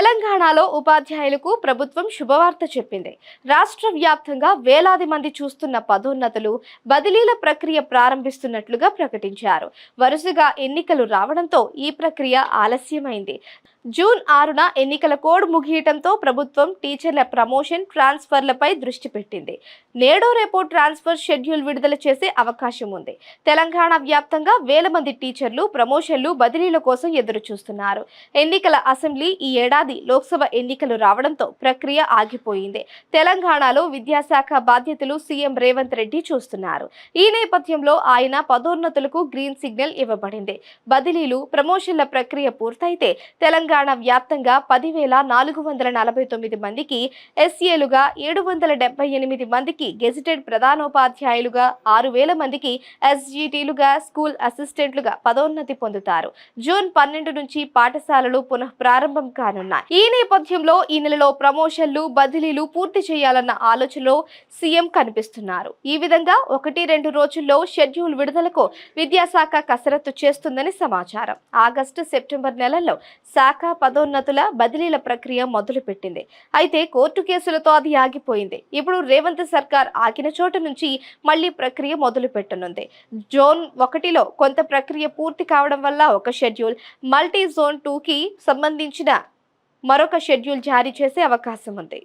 తెలంగాణలో ఉపాధ్యాయులకు ప్రభుత్వం శుభవార్త చెప్పింది. రాష్ట్ర వ్యాప్తంగా వేలాది మంది చూస్తున్న పదోన్నతులు, బదిలీల ప్రక్రియ ప్రారంభిస్తున్నట్లుగా ప్రకటించారు. వరుసగా ఎన్నికలు రావడంతో ఈ ప్రక్రియ ఆలస్యమైంది. జూన్ 6న ఎన్నికల కోడ్ ముగియటంతో ప్రభుత్వం టీచర్ల ప్రమోషన్, ట్రాన్స్ఫర్లపై దృష్టి పెట్టింది. నేడో రేపో ట్రాన్స్ఫర్ షెడ్యూల్ విడుదల చేసే అవకాశం ఉంది. తెలంగాణ వ్యాప్తంగా వేల మంది టీచర్లు ప్రమోషన్లు, బదిలీల కోసం ఎదురు చూస్తున్నారు. ఎన్నికల అసెంబ్లీ ఈ ఏడాది లోక్సభ ఎన్నికలు రావడంతో ప్రక్రియ ఆగిపోయింది. తెలంగాణలో విద్యాశాఖ బాధ్యతలు సీఎం రేవంత్ రెడ్డి చూస్తున్నారు. ఈ నేపథ్యంలో ఆయన పదోన్నతులకు గ్రీన్ సిగ్నల్ ఇవ్వబడింది. బదిలీలు, ప్రమోషన్ల ప్రక్రియ పూర్తయితే తెలంగాణ వ్యాప్తంగా 10,449 మందికి ఎస్ఏలుగా, 778 మందికి గెజిటెడ్ ప్రధానోపాధ్యాయులుగా, 6,000 మందికి ఎస్జీటీలుగా, స్కూల్ అసిస్టెంట్లుగా పదోన్నతి పొందుతారు. జూన్ 12 నుంచి పాఠశాలలు పునః ప్రారంభం కానున్నాయి. ఈ నేపథ్యంలో ఈ నెలలో ప్రమోషన్లు, బదిలీలు పూర్తి చేయాలన్న ఆలోచనలో సీఎం కనిపిస్తున్నారు. ఈ విధంగా 1-2 రోజుల్లో షెడ్యూల్ విడుదలకు విద్యాశాఖ కసరత్తు చేస్తుందని సమాచారం. ఆగస్టు, సెప్టెంబర్ నెలల్లో శాఖ పదోన్నతుల, బదిలీల ప్రక్రియ మొదలుపెట్టింది. అయితే కోర్టు కేసులతో అది ఆగిపోయింది. ఇప్పుడు రేవంత్ సర్కార్ ఆగిన చోట నుంచి మళ్లీ ప్రక్రియ మొదలు పెట్టనుంది. జోన్ 1లో కొంత ప్రక్రియ పూర్తి కావడం వల్ల ఒక షెడ్యూల్, మల్టీ జోన్ 2కి సంబంధించిన మరొక షెడ్యూల్ జారీ చేసే అవకాశం ఉంది.